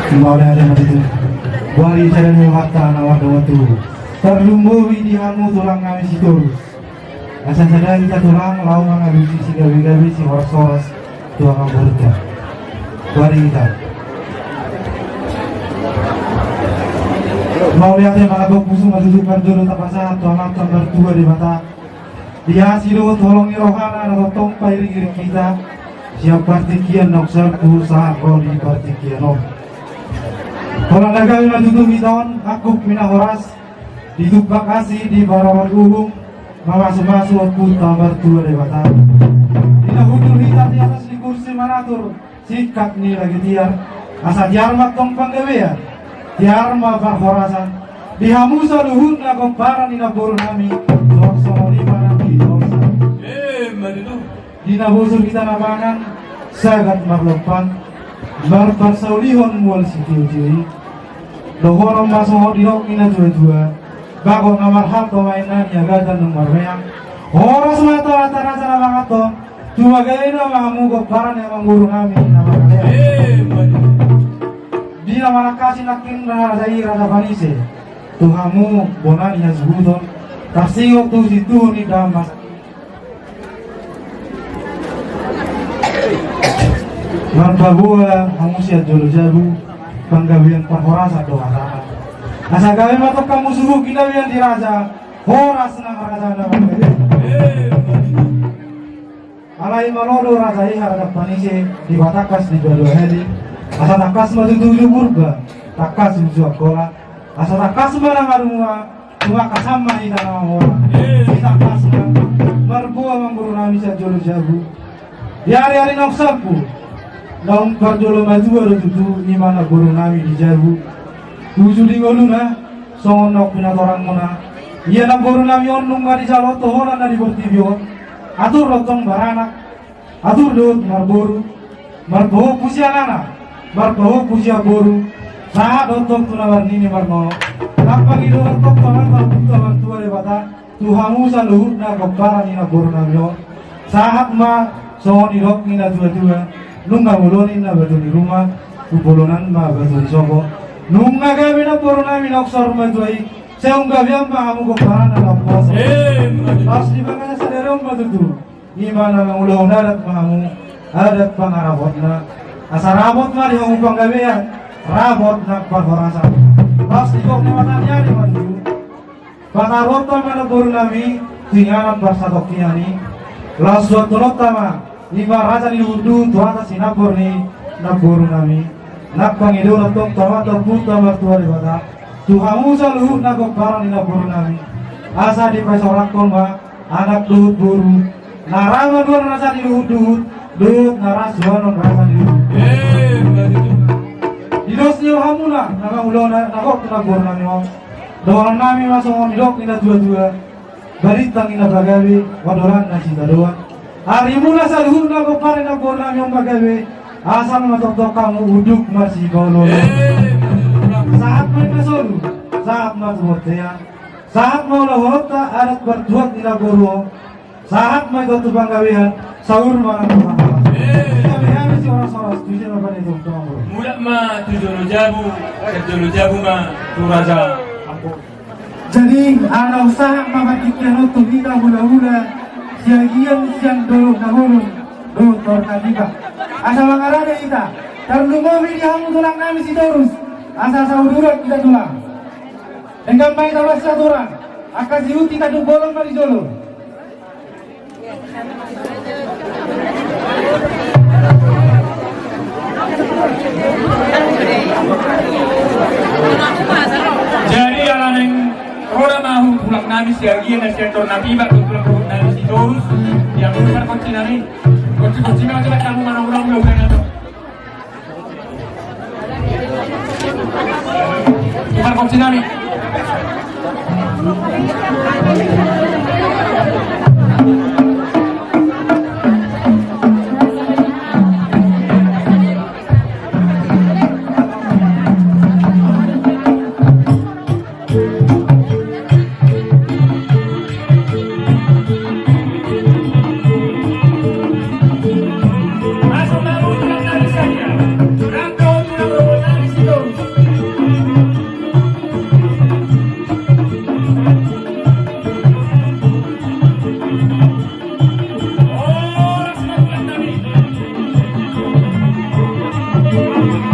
Kembali ada itu. Wali jalan mewakta nawar dawatu. Terlumbuhi di hamu tulang kami sitorus. Asal sadar kita tulang lau mengadusi si gabi-gabi si horas-horas tuang berita. Wali kita. Mau lihat yang malah pusung mendudukan dulu tapasa tuang tambah dua di mata. Dia silu tolongi rohana atau tongpai ring kita. Siap partikian nokserku saat roli partikian nok. Kalau naga yang tutup hiton, aku mina horas. Ditubak kasih di barawan uhung. Masuk-masuk aku tambah dua di mata. Tidak hudur hitam di atas di kursi manatur. Sikat ni lagi tiar. Asa tiar matong panggawean. Tiar mabak horasan. Dihamusa luhur na komparan di nabur nami. Sok-sok lima nanti. Marilu. Di nabusur kita nabangan. Sagat marlopan. Marpan saulihon mual sitiu-tiu. Dohorom masuk di hok ina dua-dua. Bako ngamar hak pemainan ya gadan nomor reang. Horas mata rata sana banget toh. Cuma gaya nama kamu koparan yang mengguru kami nama kalian. Di nama kasih nakin rasa rasa panise. Tuhamu bonan ya sebutun. Kasih waktu situ nih damas. Marpabua kamu siap jolo jabu. Penggawian perhorasa doa sana. Asa gawe matok kamu suruh kita yang diraja horas nang raja nama alai malodo raja harga panise di batakas di dua heli asa takas maju tujuh burba takas uju akola asa takas mana ngarunga cuma kasama ida nama orang takas marbuah mangguru nami sajolo jabu di hari-hari noksapu daun parjolo maju ada tujuh imana guru nami di jabu tujuh di goluna, songon nok pinatorang muna. Iya nak guru nami onung ngari jalo tohoran dari bertibio. Atur lotong baranak, atur dot marboru, marbohu pusia nana, marbohu pusia boru. Saat lotong tunawar nini marno. Napa gitu lotong taman marbuta bantua debata. Tuhamu saluhut na kebaran ina guru nami on. Saat ma songon idok ina dua-dua. Nungga mulonin na betul di rumah, kubolonan ma betul di sobo. Nunga gabi na puro namin oksor madway. Seong gabi ang pangamu ko para na lapos. Pas di ba kaya sa derong matutu. Ima na lang ulaw na adat pangamu. Adat pangarabot na. Asa rabot ma di ang upang gabi yan. Rabot na paghorasan. Pas di ko namatanya di matutu. Patarot na na puro namin. Tinganan barsatok kiyani. Laswat tulot tama. Lima rasa di udu tuata sinapur ni na puro namin. Nakpang ido na tong tawata puta martua di bata. Tuhamu saluhut na komparan ina buru nami. Asa di pesorak tomba anak duhut buru. Narangan dua rasa di duhut duhut naras dua non rasa di duhut. Di dosnya hamu na naga ulo na nakok na buru nami om. Doang nami masuk om idok ina dua-dua. Baritang ina bagawi wadoran na cinta doang. Hari mula saluhut na komparan ina buru nami om bagawi. Asal matok kamu uduk masih golol. Saat main masuk, saat masuk hotel, saat mau lahota adat berjuang tidak guru. Saat main tuh banggawian, sahur mana tuh. Kami si orang-orang tujuh apa nih tuh kamu? Muda mah tujuh jabu mah tuh raja. Jadi anak usaha mengatikan untuk kita hula-hula siang dulu dahulu dokter kadiba. Asal langarane kita terlumuri di hamu tulang nami si terus asal saudurat kita tulang dengan main tawas saturan akan siuti kadung bolong mari jolo jadi alang yang roda mahu tulang nami si agian dan sektor nabi bak tulang nami si terus yang luar kunci nami kunci macam kamu mana ulang lo kan itu bukan kunci nami Masuk lalu tulang nami saja. Rangkau tulang nami situ. Thank you.